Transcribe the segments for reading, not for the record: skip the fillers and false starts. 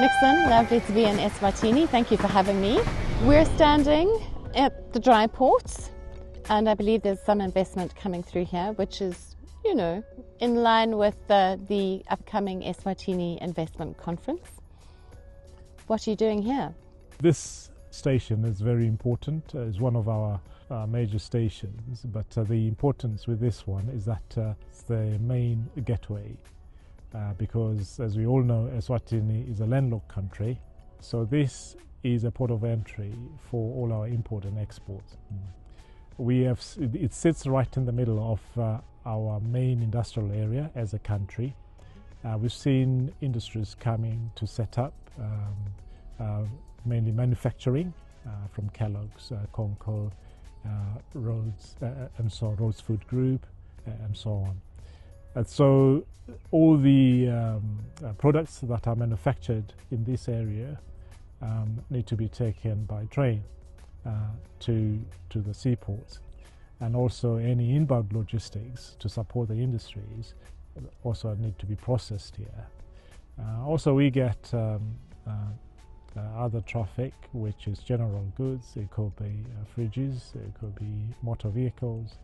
Nixon, lovely to be in Eswatini. Thank you for having me. We're standing at the dry ports, and I believe there's some investment coming through here, which is, you know, in line with the upcoming Eswatini Investment Conference. What are you doing here? This station is very important. It's one of our major stations, but the importance with this one is that it's the main gateway. Because, as we all know, Eswatini is a landlocked country, so this is a port of entry for all our import and export. It sits right in the middle of our main industrial area as a country. We've seen industries coming to set up, mainly manufacturing, from Kellogg's, Conco, Rhodes, and so Rhodes Food Group, and so on. And so all the products that are manufactured in this area need to be taken by train to the seaports, and also any inbound logistics to support the industries also need to be processed here. Also we get other traffic, which is general goods. It could be fridges, it could be motor vehicles.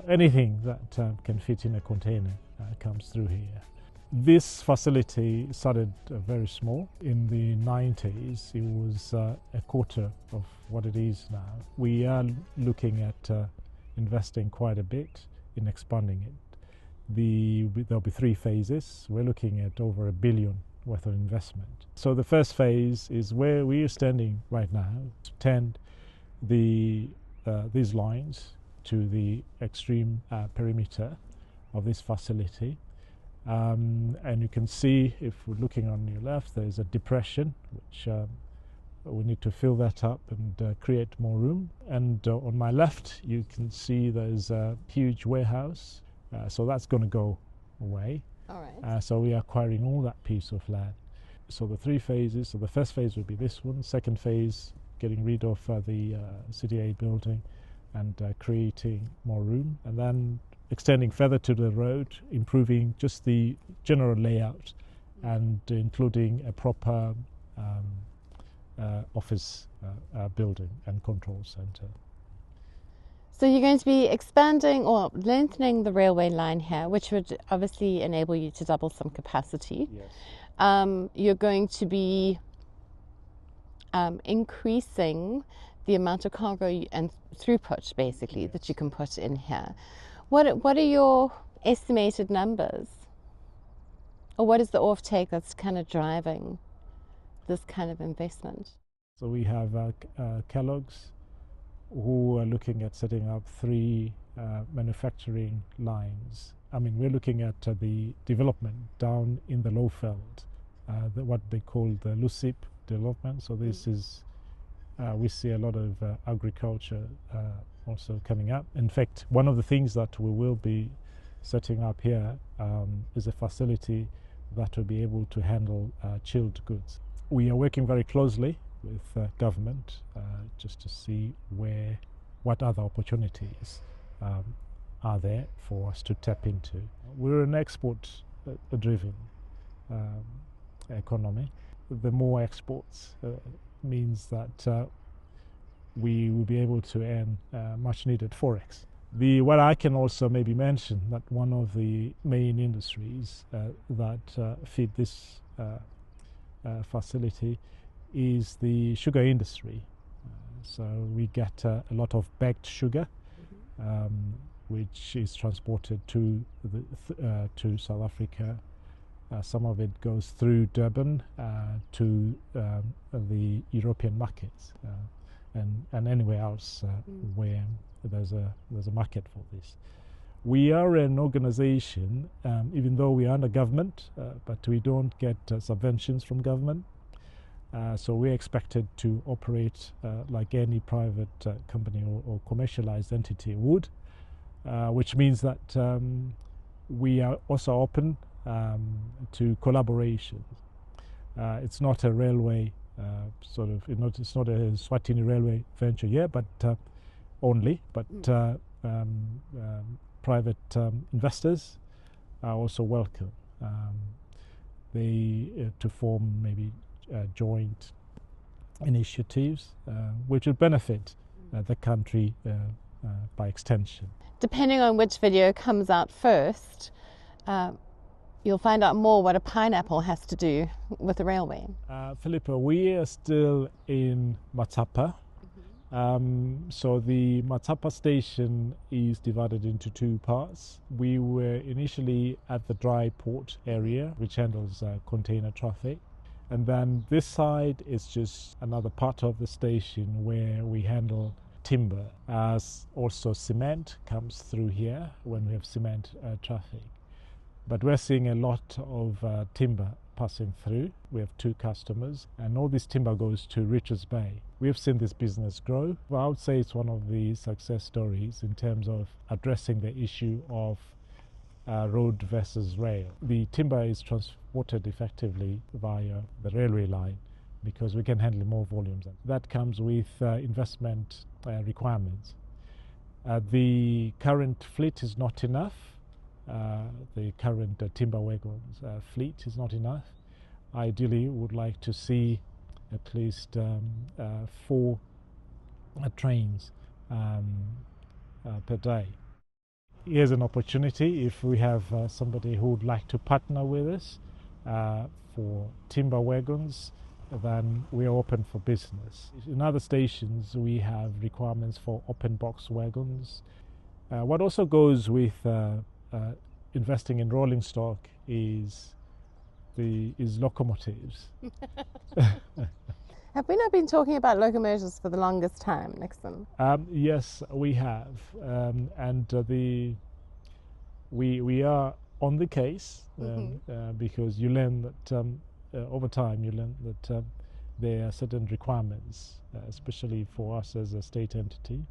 Anything that can fit in a container comes through here. This facility started very small. In the 90s, it was a quarter of what it is now. We are looking at investing quite a bit in expanding it. There'll be 3 phases. We're looking at over $1 billion worth of investment. So the first phase is where we are standing right now, to tend these lines to the extreme perimeter of this facility. And you can see, if we're looking on your left, there's a depression, which we need to fill that up and create more room. And on my left, you can see there's a huge warehouse, so that's going to go away. All right. So we are acquiring all that piece of land. So the 3 phases, so the first phase would be this one, second phase, getting rid of the CDA building and creating more room, and then extending further to the road, improving just the general layout and including a proper office building and control centre. So you're going to be expanding or lengthening the railway line here, which would obviously enable you to double some capacity. Yes. You're going to be increasing the amount of cargo and throughput, basically, yes, that you can put in here. What are your estimated numbers? Or what is the offtake that's kind of driving this kind of investment? So we have Kellogg's, who are looking at setting up 3 manufacturing lines. I mean, we're looking at the development down in the Lowveld, what they call the LUCIP development. So this is, we see a lot of agriculture also coming up. In fact, one of the things that we will be setting up here is a facility that will be able to handle chilled goods. We are working very closely with government just to see what other opportunities are there for us to tap into. We're an export-driven economy. The more exports means that we will be able to earn much needed forex. What I can also maybe mention, that one of the main industries that feed this facility is the sugar industry. So we get a lot of bagged sugar, which is transported to South Africa. Some of it goes through Durban to the European markets and anywhere else where there's a market for this. We are an organization, even though we are under government, but we don't get subventions from government. So we're expected to operate like any private company or commercialized entity would, which means that we are also open to collaboration. It's not a railway it's not a Eswatini Railway venture here, but private investors are also welcome. To form maybe joint initiatives which will benefit the country by extension. Depending on which video comes out first, you'll find out more what a pineapple has to do with the railway. Phillippa, we are still in Matsapha. So the Matsapha station is divided into two parts. We were initially at the dry port area, which handles container traffic. And then this side is just another part of the station where we handle timber, as also cement comes through here when we have cement traffic. But we're seeing a lot of timber passing through. We have two customers, and all this timber goes to Richards Bay. We have seen this business grow. Well, I would say it's one of the success stories in terms of addressing the issue of road versus rail. The timber is transported effectively via the railway line because we can handle more volumes. That comes with investment requirements. The current fleet is not enough. The current timber wagons fleet is not enough. Ideally, we would like to see at least 4 trains per day. Here's an opportunity if we have somebody who would like to partner with us for timber wagons, then we are open for business. In other stations, we have requirements for open box wagons. What also goes with investing in rolling stock is locomotives. Have we not been talking about locomotives for the longest time, Nixon? Yes, we have, and we are on the case because you learn that over time you learn that there are certain requirements, especially for us as a state entity,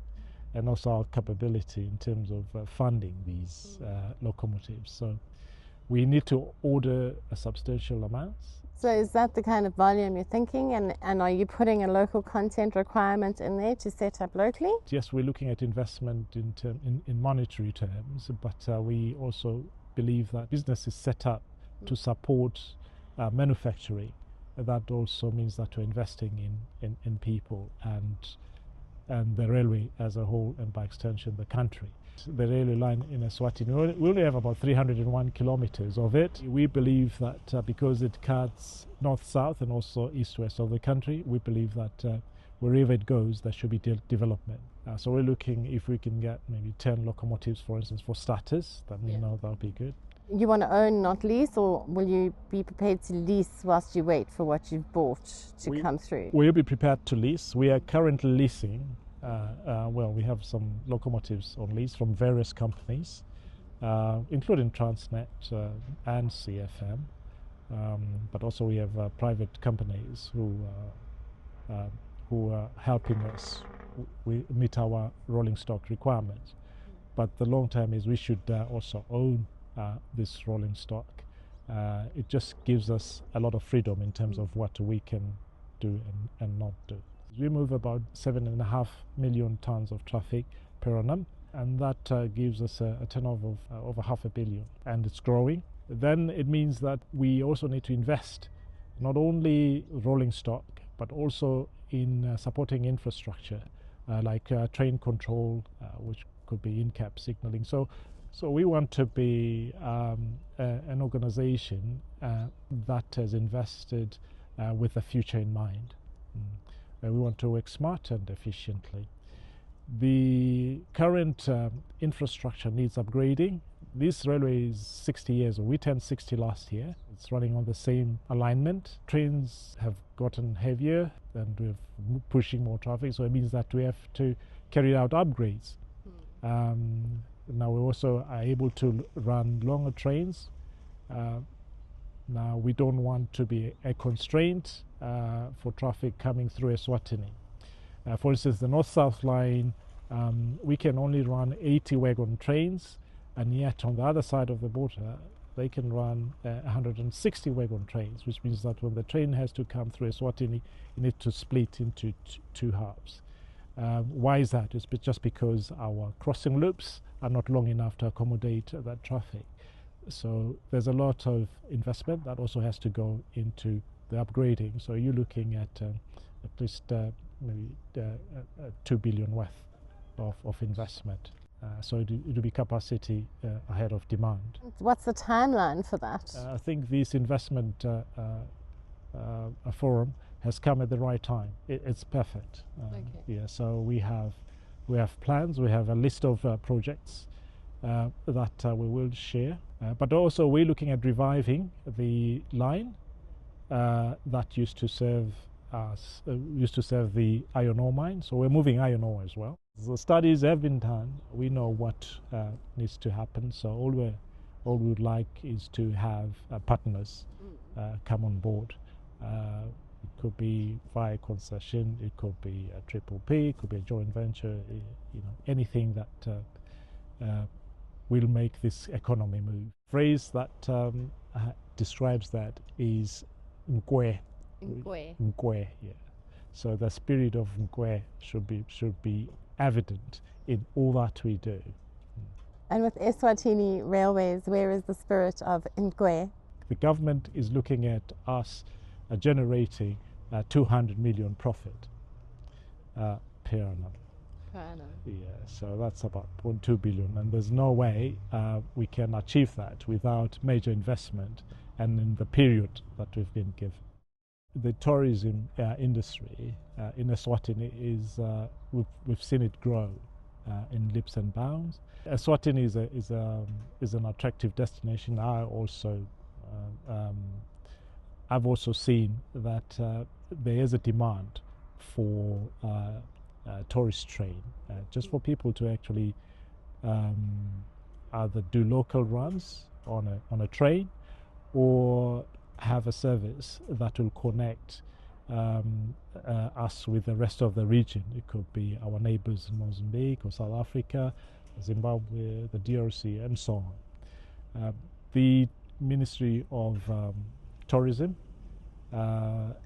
and also our capability in terms of funding these locomotives. So we need to order a substantial amounts. So is that the kind of volume you're thinking, and are you putting a local content requirement in there to set up locally? Yes, we're looking at investment in monetary terms, but we also believe that business is set up to support manufacturing. That also means that we're investing in people and the railway as a whole, and by extension the country. The railway line in Eswatini, we only have about 301 kilometers of it. We believe that because it cuts north-south and also east-west of the country, we believe that wherever it goes, there should be development. So we're looking if we can get maybe 10 locomotives, for instance, for starters, then that'll be good. You want to own, not lease, or will you be prepared to lease whilst you wait for what you've bought to come through? We'll be prepared to lease. We are currently leasing. We have some locomotives on lease from various companies, including Transnet and CFM, but also we have private companies who are helping us meet our rolling stock requirements. But the long term is we should also own this rolling stock. It just gives us a lot of freedom in terms of what we can do and not do. We move about 7.5 million tons of traffic per annum, and that gives us a turnover of over $500 million, and it's growing. Then it means that we also need to invest not only rolling stock but also in supporting infrastructure like train control, which could be in-cab signaling. So we want to be an organization that has invested with the future in mind. We want to work smart and efficiently. The current infrastructure needs upgrading. This railway is 60 years old. We turned 60 last year. It's running on the same alignment. Trains have gotten heavier and we're pushing more traffic, so it means that we have to carry out upgrades. Now we also are able to run longer trains. Now we don't want to be a constraint for traffic coming through Eswatini. For instance, the north-south line, we can only run 80 wagon trains, and yet on the other side of the border they can run 160 wagon trains, which means that when the train has to come through Eswatini, you need to split into two halves. Why is that? It's just because our crossing loops are not long enough to accommodate that traffic. So there's a lot of investment that also has to go into the upgrading. So you're looking at least maybe 2 billion worth of investment. So it'll be capacity ahead of demand. What's the timeline for that? I think this investment forum has come at the right time. It's perfect. Okay. Yeah. So we have plans. We have a list of projects that we will share. But also we're looking at reviving the line that used to serve the iron ore mine. So we're moving iron ore as well. The studies have been done. We know what needs to happen. So all we would like is to have partners come on board. It could be via concession. It could be a triple P. It could be a joint venture. Anything that will make this economy move. Phrase that describes that is Nkwe. Nkwe, yeah. So the spirit of Nkwe should be evident in all that we do. And with Eswatini Railways, where is the spirit of Nkwe? The government is looking at us generating 200 million profit per annum. Yeah, so that's about 0.2 billion, and there's no way we can achieve that without major investment and in the period that we've been given. The tourism industry in Eswatini is we've seen it grow in leaps and bounds. Eswatini is an attractive destination. I've also seen that there is a demand for tourist train, just for people to actually either do local runs on a train or have a service that will connect us with the rest of the region. It could be our neighbors in Mozambique or South Africa, Zimbabwe, the DRC, and so on. The Ministry of Tourism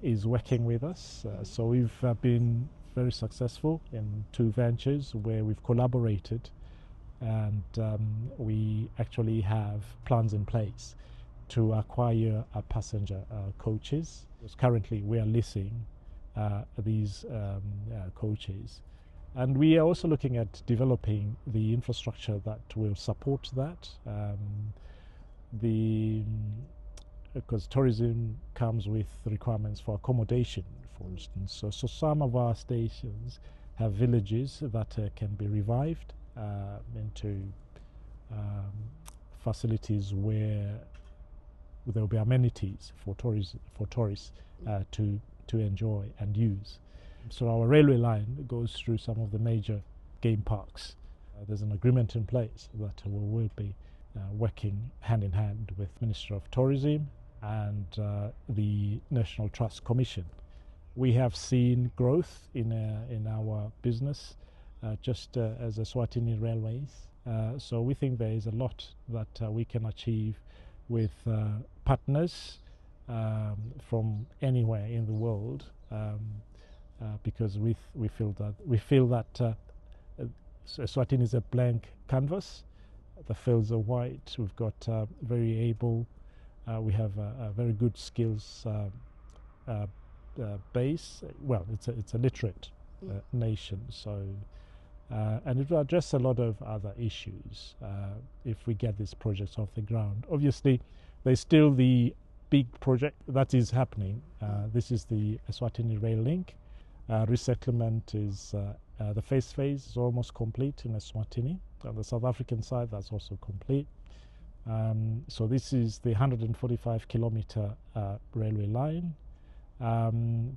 is working with us. So we've been very successful in 2 ventures where we've collaborated, and we actually have plans in place to acquire passenger coaches. Because currently we are leasing these coaches, and we are also looking at developing the infrastructure that will support that. Because tourism comes with requirements for accommodation, for instance. So some of our stations have villages that can be revived into facilities where there will be amenities for tourists to enjoy and use. So our railway line goes through some of the major game parks. There's an agreement in place that we will be working hand in hand with Ministry of Tourism and the National Trust Commission. We have seen growth in our business just as Eswatini Railways. So we think there is a lot that we can achieve with partners from anywhere in the world, because we feel that Eswatini is a blank canvas. The fields are white. We've got very able. We have a very good skills base. Well, it's a literate nation, so and it will address a lot of other issues if we get these projects off the ground. Obviously, there's still the big project that is happening. This is the Eswatini Rail Link. Resettlement is the phase is almost complete in Eswatini. On the South African side, that's also complete. So this is the 145-kilometer railway line.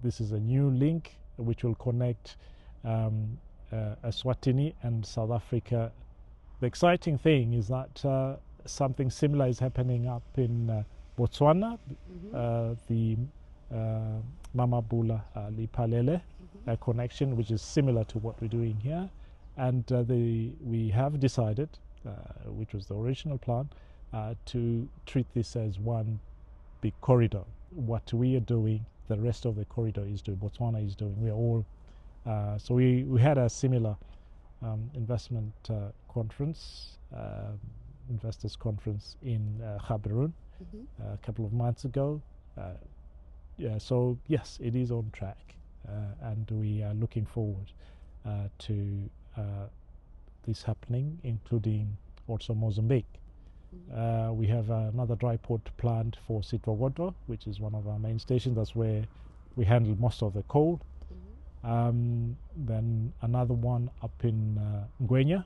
This is a new link which will connect Eswatini and South Africa. The exciting thing is that something similar is happening up in Botswana, the Mamabula Lipalele connection, which is similar to what we're doing here. And we have decided, which was the original plan, to treat this as one big corridor. What we are doing, the rest of the corridor is doing, Botswana is doing. We are all so we had a similar investment conference investors conference in Gaborone a couple of months ago. So yes, it is on track, and we are looking forward to this happening, including also Mozambique. We have another dry port planned for Sitwagodwa, which is one of our main stations. That's where we handle most of the coal. Then another one up in Ngwenya.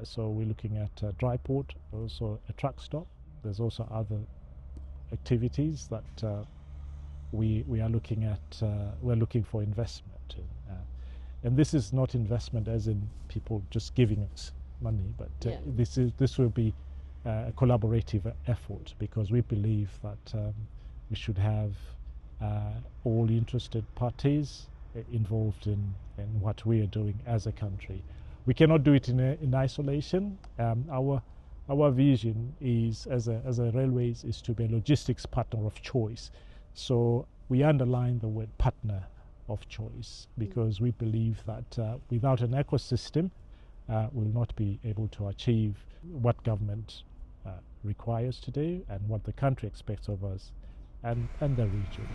So we're looking at a dry port, also a truck stop. There's also other activities that we are looking at. We're looking for investment in. And this is not investment as in people just giving us money, but this will be a collaborative effort, because we believe that we should have all interested parties involved in what we are doing as a country. We cannot do it in isolation. Our vision is, as a railways, is to be a logistics partner of choice. So we underline the word partner of choice, because we believe that without an ecosystem, we'll not be able to achieve what government requires to do and what the country expects of us and the region.